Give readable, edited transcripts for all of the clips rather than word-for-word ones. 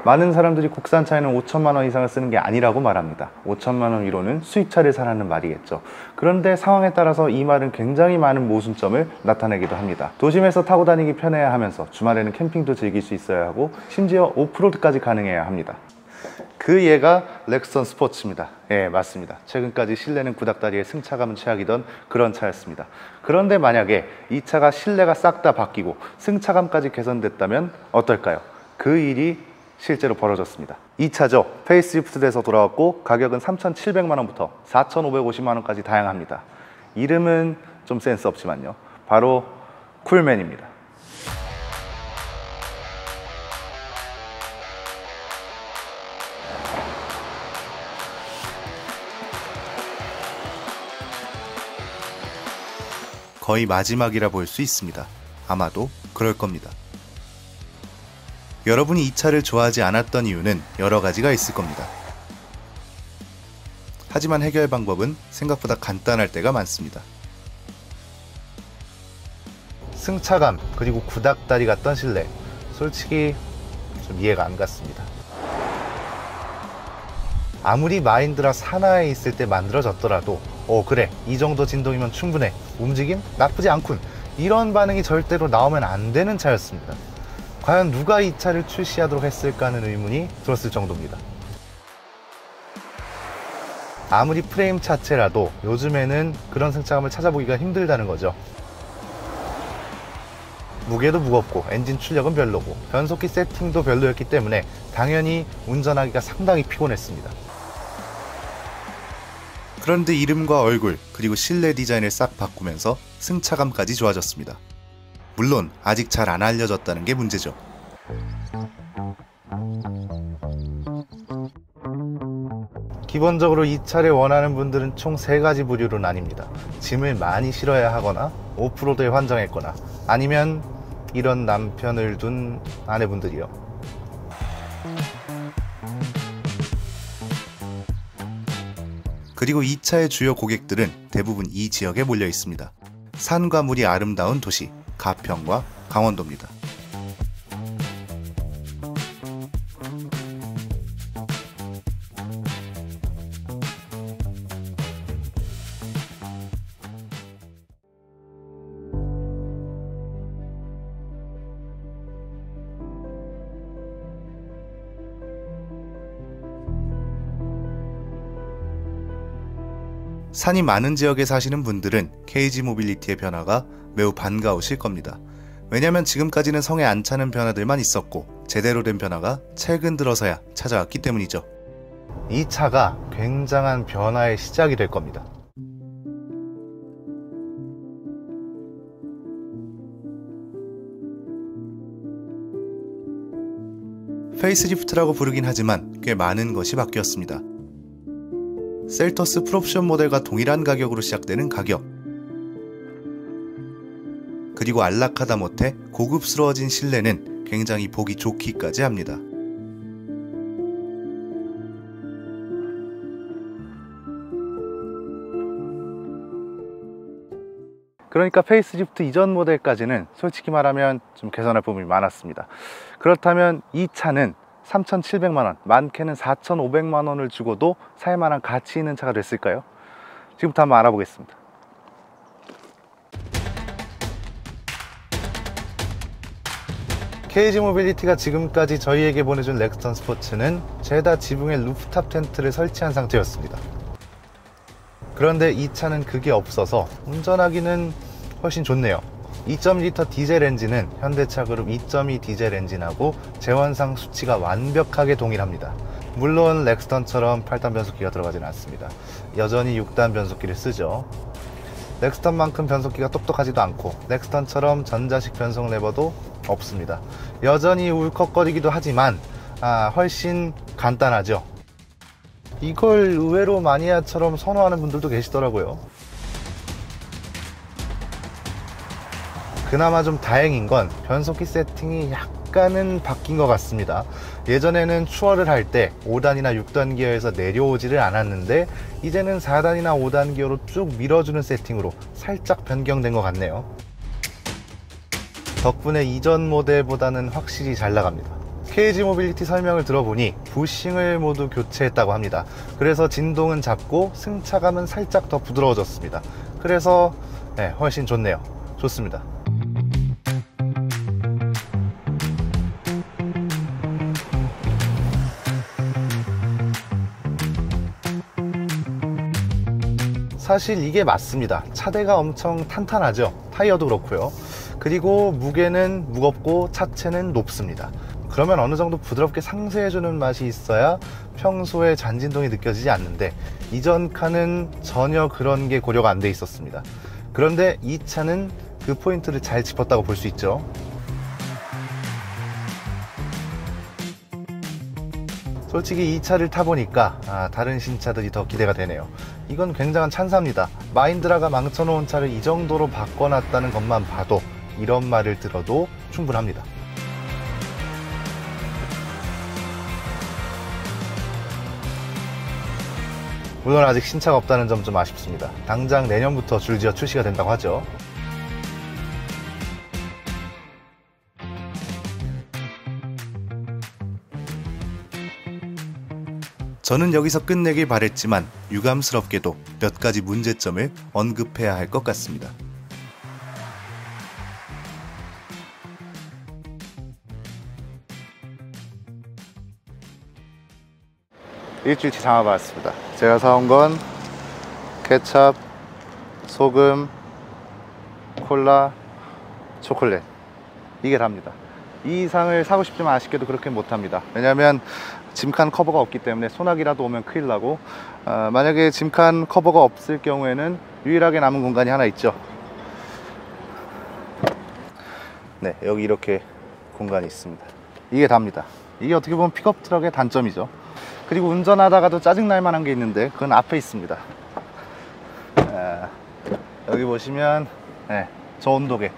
많은 사람들이 국산차에는 5천만 원 이상을 쓰는 게 아니라고 말합니다. 5천만 원 위로는 수입차를 사라는 말이겠죠. 그런데 상황에 따라서 이 말은 굉장히 많은 모순점을 나타내기도 합니다. 도심에서 타고 다니기 편해야 하면서 주말에는 캠핑도 즐길 수 있어야 하고 심지어 오프로드까지 가능해야 합니다. 그 예가 렉스턴 스포츠입니다. 예, 맞습니다. 최근까지 실내는 구닥다리에 승차감은 최악이던 그런 차였습니다. 그런데 만약에 이 차가 실내가 싹 다 바뀌고 승차감까지 개선됐다면 어떨까요? 그 일이 실제로 벌어졌습니다. 이 차죠. 페이스리프트돼서 돌아왔고 가격은 3,700만 원부터 4,550만 원까지 다양합니다. 이름은 좀 센스 없지만요. 바로 쿨맨입니다. 거의 마지막이라 볼 수 있습니다. 아마도 그럴 겁니다. 여러분이 이 차를 좋아하지 않았던 이유는 여러 가지가 있을 겁니다. 하지만 해결 방법은 생각보다 간단할 때가 많습니다. 승차감 그리고 구닥다리 같던 실내, 솔직히 좀 이해가 안 갔습니다. 아무리 마인드라 산하에 있을 때 만들어졌더라도 그래, 이 정도 진동이면 충분해, 움직임 나쁘지 않군, 이런 반응이 절대로 나오면 안 되는 차였습니다. 과연 누가 이 차를 출시하도록 했을까 하는 의문이 들었을 정도입니다. 아무리 프레임 자체라도 요즘에는 그런 승차감을 찾아보기가 힘들다는 거죠. 무게도 무겁고 엔진 출력은 별로고 변속기 세팅도 별로였기 때문에 당연히 운전하기가 상당히 피곤했습니다. 그런데 이름과 얼굴 그리고 실내 디자인을 싹 바꾸면서 승차감까지 좋아졌습니다. 물론 아직 잘 안 알려졌다는 게 문제죠. 기본적으로 이 차를 원하는 분들은 총 3가지 부류로 나뉩니다. 짐을 많이 실어야 하거나 오프로드에 환장했거나 아니면 이런 남편을 둔 아내분들이요. 그리고 이 차의 주요 고객들은 대부분 이 지역에 몰려 있습니다. 산과 물이 아름다운 도시, 가평과 강원도입니다. 산이 많은 지역에 사시는 분들은 KG 모빌리티의 변화가 매우 반가우실 겁니다. 왜냐면 지금까지는 성에 안 차는 변화들만 있었고 제대로 된 변화가 최근 들어서야 찾아왔기 때문이죠. 이 차가 굉장한 변화의 시작이 될 겁니다. 페이스리프트라고 부르긴 하지만 꽤 많은 것이 바뀌었습니다. 셀토스 풀옵션 모델과 동일한 가격으로 시작되는 가격, 그리고 안락하다 못해 고급스러워진 실내는 굉장히 보기 좋기까지 합니다. 그러니까 페이스리프트 이전 모델까지는 솔직히 말하면 좀 개선할 부분이 많았습니다. 그렇다면 이 차는 3,700만 원, 많게는 4,500만 원을 주고도 살만한 가치 있는 차가 됐을까요? 지금부터 한번 알아보겠습니다. KG 모빌리티가 지금까지 저희에게 보내준 렉스턴 스포츠는 죄다 지붕에 루프탑 텐트를 설치한 상태였습니다. 그런데 이 차는 그게 없어서 운전하기는 훨씬 좋네요. 2.2L 디젤 엔진은 현대차 그룹 2.2 디젤 엔진하고 제원상 수치가 완벽하게 동일합니다. 물론 렉스턴처럼 8단 변속기가 들어가지는 않습니다. 여전히 6단 변속기를 쓰죠. 렉스턴만큼 변속기가 똑똑하지도 않고 렉스턴처럼 전자식 변속 레버도 없습니다. 여전히 울컥거리기도 하지만 훨씬 간단하죠. 이걸 의외로 마니아처럼 선호하는 분들도 계시더라고요. 그나마 좀 다행인 건 변속기 세팅이 약간은 바뀐 것 같습니다. 예전에는 추월을 할 때 5단이나 6단 기어에서 내려오지를 않았는데 이제는 4단이나 5단 기어로 쭉 밀어주는 세팅으로 살짝 변경된 것 같네요. 덕분에 이전 모델보다는 확실히 잘 나갑니다. KG 모빌리티 설명을 들어보니 부싱을 모두 교체했다고 합니다. 그래서 진동은 작고 승차감은 살짝 더 부드러워졌습니다. 그래서 훨씬 좋네요. 좋습니다. 사실 이게 맞습니다. 차대가 엄청 탄탄하죠. 타이어도 그렇고요. 그리고 무게는 무겁고 차체는 높습니다. 그러면 어느 정도 부드럽게 상쇄해주는 맛이 있어야 평소에 잔진동이 느껴지지 않는데, 이전 카는 전혀 그런 게 고려가 안 돼 있었습니다. 그런데 이 차는 그 포인트를 잘 짚었다고 볼 수 있죠. 솔직히 이 차를 타보니까 다른 신차들이 더 기대가 되네요. 이건 굉장한 찬사입니다. 마인드라가 망쳐놓은 차를 이 정도로 바꿔놨다는 것만 봐도 이런 말을 들어도 충분합니다. 물론 아직 신차가 없다는 점 좀 아쉽습니다. 당장 내년부터 줄지어 출시가 된다고 하죠. 저는 여기서 끝내길 바랬지만 유감스럽게도 몇 가지 문제점을 언급해야 할 것 같습니다. 일주일치 담아봤습니다. 제가 사온 건 케첩, 소금, 콜라, 초콜릿, 이게 답니다. 이 이상을 사고 싶지만 아쉽게도 그렇게 못합니다. 왜냐면 짐칸 커버가 없기 때문에 소나기라도 오면 큰일 나고, 만약에 짐칸 커버가 없을 경우에는 유일하게 남은 공간이 하나 있죠. 네, 여기 이렇게 공간이 있습니다. 이게 답니다. 이게 어떻게 보면 픽업 트럭의 단점이죠. 그리고 운전하다가도 짜증날 만한 게 있는데 그건 앞에 있습니다. 여기 보시면 저 온도계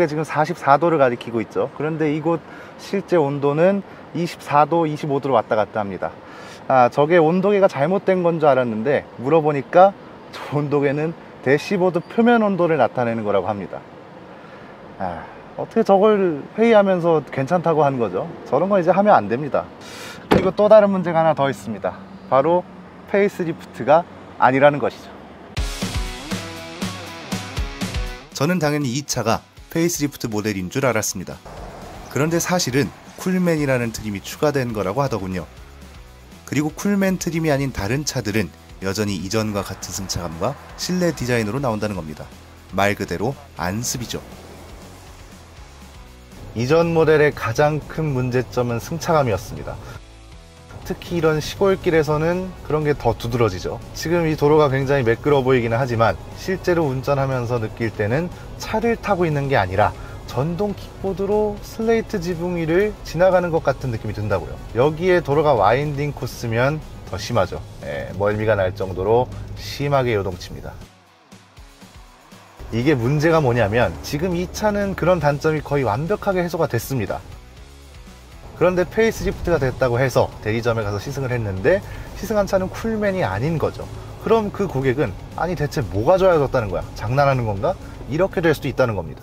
지금 44도를 가리키고 있죠. 그런데 이곳 실제 온도는 24도, 25도로 왔다 갔다 합니다. 저게 온도계가 잘못된 건 줄 알았는데 물어보니까 저 온도계는 대시보드 표면 온도를 나타내는 거라고 합니다. 어떻게 저걸 회의하면서 괜찮다고 하는 거죠? 저런 거 이제 하면 안 됩니다. 그리고 또 다른 문제가 하나 더 있습니다. 바로 페이스리프트가 아니라는 것이죠. 저는 당연히 이 차가 페이스리프트 모델인 줄 알았습니다. 그런데 사실은 쿨맨이라는 트림이 추가된 거라고 하더군요. 그리고 쿨맨 트림이 아닌 다른 차들은 여전히 이전과 같은 승차감과 실내 디자인으로 나온다는 겁니다. 말 그대로 안습이죠. 이전 모델의 가장 큰 문제점은 승차감이었습니다. 특히 이런 시골길에서는 그런 게 더 두드러지죠. 지금 이 도로가 굉장히 매끄러워 보이기는 하지만 실제로 운전하면서 느낄 때는 차를 타고 있는 게 아니라 전동 킥보드로 슬레이트 지붕 위를 지나가는 것 같은 느낌이 든다고요. 여기에 도로가 와인딩 코스면 더 심하죠. 멀미가 날 정도로 심하게 요동칩니다. 이게 문제가 뭐냐면 지금 이 차는 그런 단점이 거의 완벽하게 해소가 됐습니다. 그런데 페이스리프트가 됐다고 해서 대리점에 가서 시승을 했는데 시승한 차는 쿨맨이 아닌 거죠. 그럼 그 고객은 아니 대체 뭐가 좋아졌다는 거야? 장난하는 건가? 이렇게 될 수도 있다는 겁니다.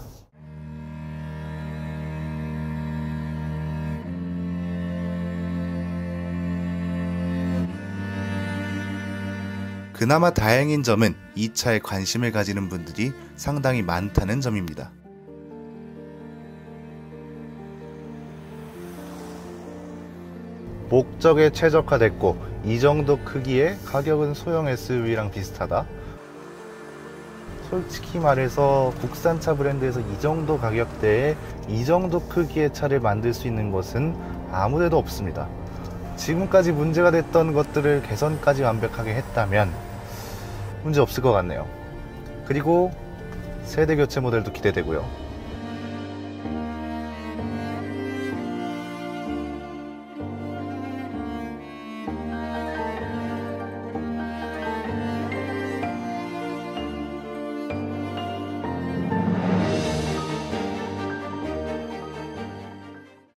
그나마 다행인 점은 이 차에 관심을 가지는 분들이 상당히 많다는 점입니다. 목적에 최적화됐고 이 정도 크기의 가격은 소형 SUV랑 비슷하다. 솔직히 말해서 국산차 브랜드에서 이 정도 가격대에 이 정도 크기의 차를 만들 수 있는 곳은 아무데도 없습니다. 지금까지 문제가 됐던 것들을 개선까지 완벽하게 했다면 문제 없을 것 같네요. 그리고 세대 교체 모델도 기대되고요.